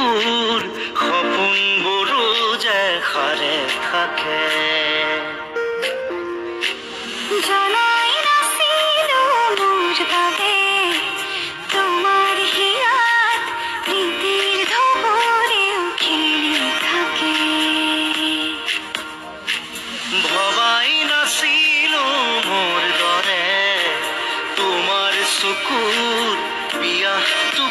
চকুৰ সপোনবোৰো যে সাৰে থাকে জানাই নাছিলো মোৰ বাবে তোমাৰ হিয়াত প্ৰীতিৰ ধবৰেও খেলি থাকে ভবাই নাছিলো মোৰ দৰে তোমাৰ চকুৰ পিয়াহটো